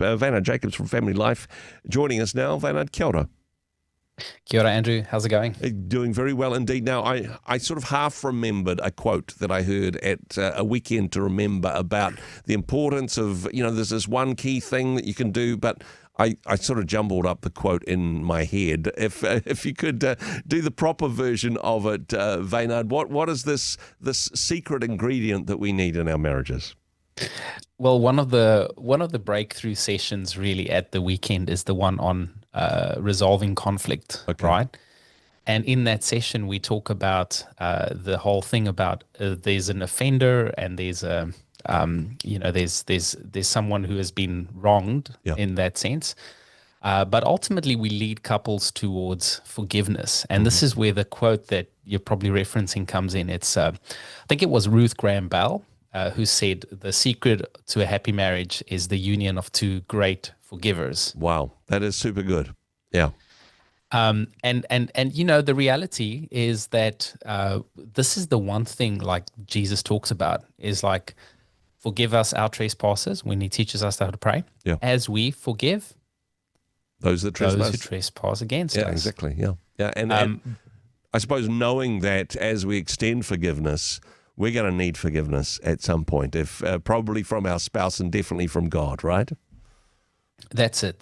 Wynand Jacobs from Family Life joining us now. Wynand, kia ora. Kia ora, Andrew. How's it going? Doing very well indeed. Now, I sort of half remembered a quote that I heard at a weekend to remember about the importance of, there's this one key thing that you can do, but I sort of jumbled up the quote in my head. If you could do the proper version of it, Wynand, what is this secret ingredient that we need in our marriages? Well, one of the breakthrough sessions really at the weekend is the one on resolving conflict, Okay. right? And in that session, we talk about the whole thing about there's an offender and there's there's someone who has been wronged in that sense. But ultimately, we lead couples towards forgiveness. And this is where the quote that you're probably referencing comes in. It's, I think it was Ruth Graham Bell who said, the secret to a happy marriage is the union of two great forgivers. Wow, that is super good. Yeah. And the reality is that this is the one thing like Jesus talks about is like, forgive us our trespasses when he teaches us how to pray, as we forgive those who trespass against us. Yeah, exactly. Yeah. And I suppose knowing that as we extend forgiveness, we're going to need forgiveness at some point, if probably from our spouse and definitely from God, right? That's it.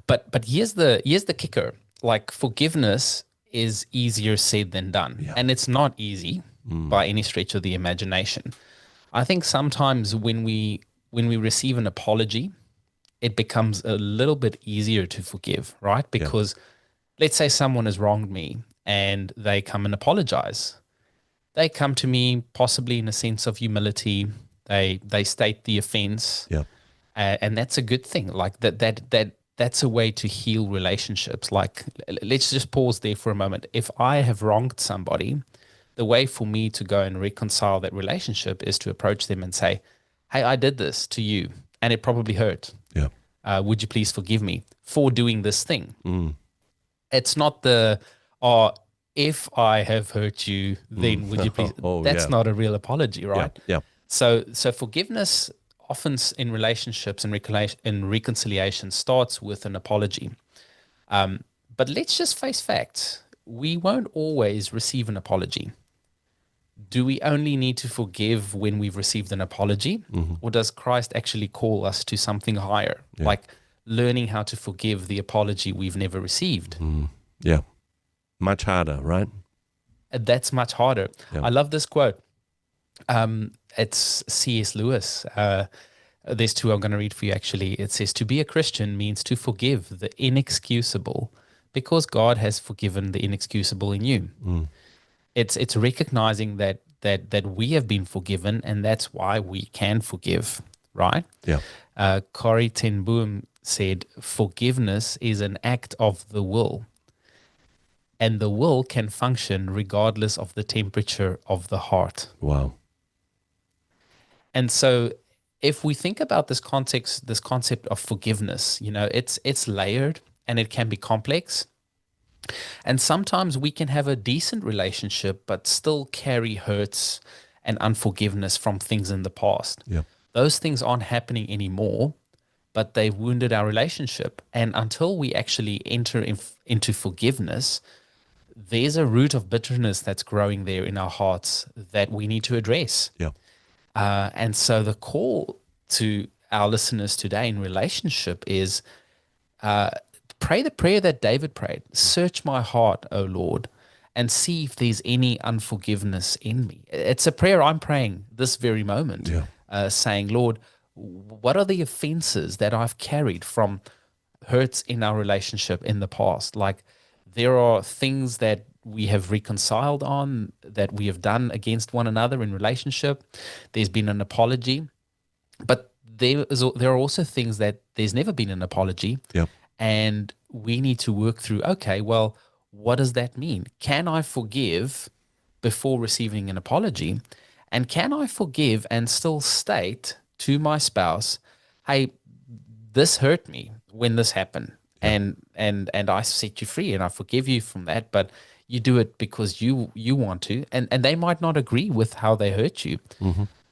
But here's the kicker. Like, forgiveness is easier said than done, and it's not easy by any stretch of the imagination. I think sometimes when we receive an apology, it becomes a little bit easier to forgive, right? Because let's say someone has wronged me and they come and apologize. They come to me possibly in a sense of humility. They state the offense, and that's a good thing. Like that's a way to heal relationships. Like, let's just pause there for a moment. If I have wronged somebody, the way for me to go and reconcile that relationship is to approach them and say, hey, I did this to you and it probably hurt. Yeah. Would you please forgive me for doing this thing? It's not if I have hurt you, then would you please? That's not a real apology, right? Yeah. So forgiveness often in relationships and reconciliation starts with an apology. But let's just face facts. We won't always receive an apology. Do we only need to forgive when we've received an apology? Or does Christ actually call us to something higher, like learning how to forgive the apology we've never received? Yeah. Much harder, right? That's much harder. I love this quote. It's C.S. Lewis. There's two I'm going to read for you, actually. It says, to be a Christian means to forgive the inexcusable because God has forgiven the inexcusable in you. It's recognizing that we have been forgiven, and that's why we can forgive, right? Yeah. Corrie ten Boom said, forgiveness is an act of the will, and the will can function regardless of the temperature of the heart. Wow. And so if we think about this concept of forgiveness, it's layered and it can be complex. And sometimes we can have a decent relationship, but still carry hurts and unforgiveness from things in the past. Yeah. Those things aren't happening anymore, but they've wounded our relationship. And until we actually enter into forgiveness, there's a root of bitterness that's growing there in our hearts that we need to address. Yeah. And so the call to our listeners today in relationship is pray the prayer that David prayed. Search my heart, O Lord, and see if there's any unforgiveness in me. It's a prayer I'm praying this very moment, saying, Lord, what are the offenses that I've carried from hurts in our relationship in the past? Like, there are things that we have reconciled on, that we have done against one another in relationship. There's been an apology, but there are also things that there's never been an apology. Yep. And we need to work through, okay, well, what does that mean? Can I forgive before receiving an apology? And can I forgive and still state to my spouse, hey, this hurt me when this happened, and I set you free and I forgive you from that, but you do it because you want to, and they might not agree with how they hurt you.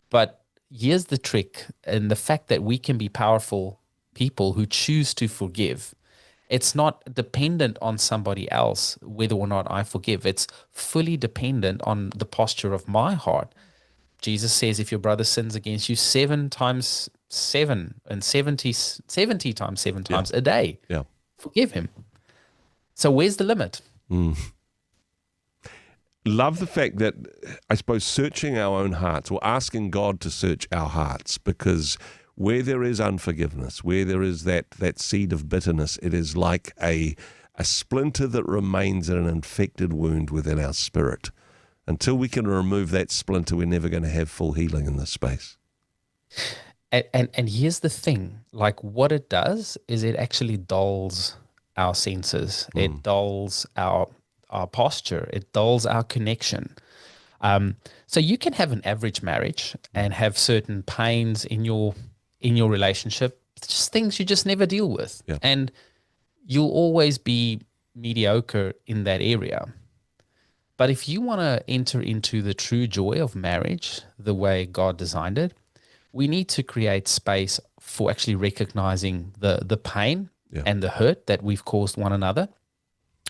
But here's the trick, and the fact that we can be powerful people who choose to forgive. It's not dependent on somebody else whether or not I forgive. It's fully dependent on the posture of my heart. Jesus says, if your brother sins against you 7 times 7 and 70 times 7 Yeah. times a day, Yeah. forgive him. So where's the limit? Love the fact that, I suppose, searching our own hearts, or asking God to search our hearts, because where there is unforgiveness, where there is that seed of bitterness, it is like a splinter that remains in an infected wound within our spirit. Until we can remove that splinter, we're never going to have full healing in this space. And here's the thing, like what it does is it actually dulls our senses. It dulls our posture. It dulls our connection. So you can have an average marriage and have certain pains in your relationship, just things you just never deal with. Yeah. And you'll always be mediocre in that area. But if you want to enter into the true joy of marriage, the way God designed it, we need to create space for actually recognizing the pain and the hurt that we've caused one another,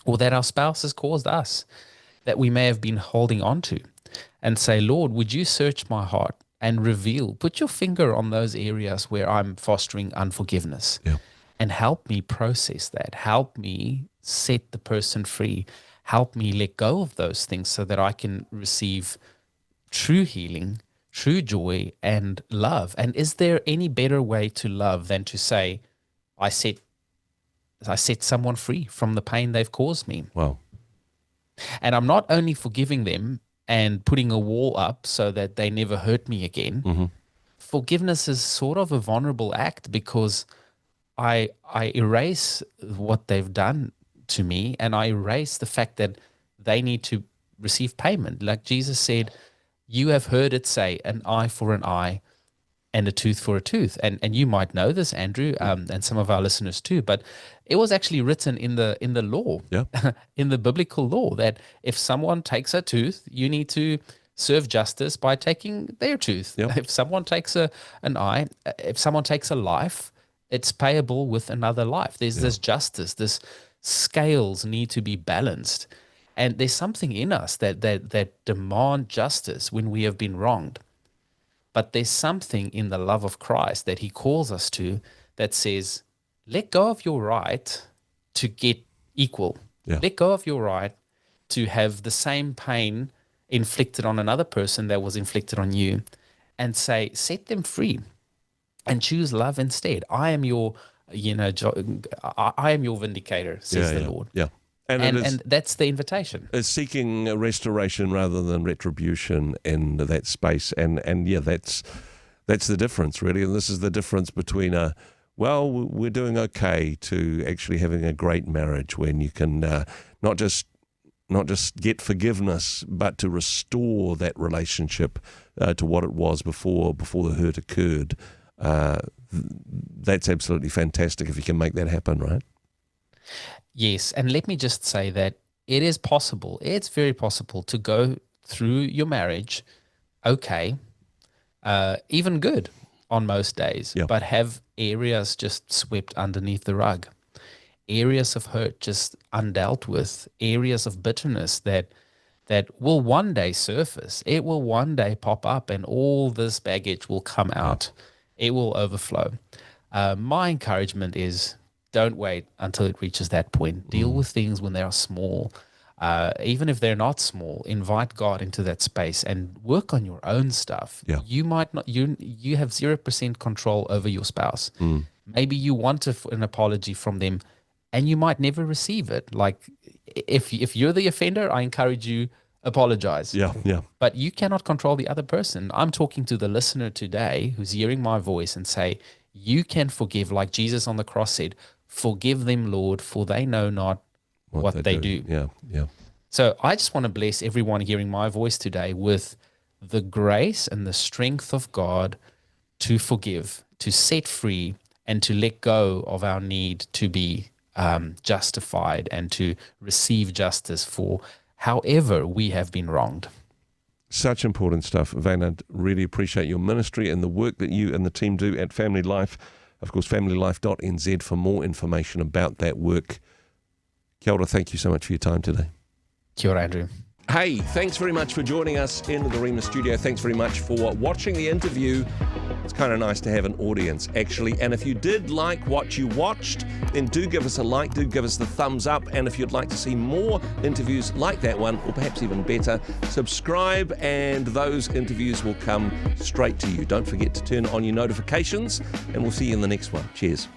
or that our spouse has caused us, that we may have been holding on to, and say, Lord, would you search my heart and reveal, put your finger on those areas where I'm fostering unforgiveness, and help me process that. Help me set the person free. Help me let go of those things so that I can receive true healing, true joy, and love. And is there any better way to love than to say, I set someone free from the pain they've caused me? Wow. And I'm not only forgiving them and putting a wall up so that they never hurt me again. Forgiveness is sort of a vulnerable act, because I erase what they've done to me, and I erase the fact that they need to receive payment. Like Jesus said, you have heard it say, an eye for an eye and a tooth for a tooth. And you might know this, Andrew, and some of our listeners too, but it was actually written in the law, in the biblical law, that if someone takes a tooth, you need to serve justice by taking their tooth. If someone takes an eye, if someone takes a life, it's payable with another life. There's this justice, this scales need to be balanced. And there's something in us that demand justice when we have been wronged. But there's something in the love of Christ that he calls us to that says, let go of your right to get equal. Let go of your right to have the same pain inflicted on another person that was inflicted on you, and say, set them free and choose love instead. I am your, I am your vindicator, says the Lord. Yeah. And that's the invitation. It's seeking a restoration rather than retribution in that space. And that's the difference, really. And this is the difference between we're doing okay, to actually having a great marriage, when you can not just get forgiveness, but to restore that relationship to what it was before the hurt occurred. That's absolutely fantastic if you can make that happen, right? Yes, and let me just say that it is possible. It's very possible to go through your marriage okay, even good on most days, but have areas just swept underneath the rug, areas of hurt just undealt with, areas of bitterness that will one day surface. It will one day pop up, and all this baggage will come out. It will overflow. My encouragement is, don't wait until it reaches that point. Deal with things when they are small. Even if they're not small, invite God into that space and work on your own stuff. You might not, you have 0% control over your spouse. Maybe you want an apology from them and you might never receive it. Like if you're the offender, I encourage you, apologize. But you cannot control the other person. I'm talking to the listener today who's hearing my voice, and say, you can forgive, like Jesus on the cross said, forgive them, Lord, for they know not what they do. So I just want to bless everyone hearing my voice today with the grace and the strength of God to forgive, to set free, and to let go of our need to be justified and to receive justice for however we have been wronged. Such important stuff, Wynand. Really appreciate your ministry and the work that you and the team do at Family Life. of course, familylife.nz for more information about that work. Kia ora, thank you so much for your time today. Kia ora, Andrew. Hey, thanks very much for joining us in the Rhema studio. Thanks very much for watching the interview. It's kind of nice to have an audience, actually. And if you did like what you watched, then do give us a like, do give us the thumbs up. And if you'd like to see more interviews like that one, or perhaps even better, subscribe and those interviews will come straight to you. Don't forget to turn on your notifications, and we'll see you in the next one. Cheers.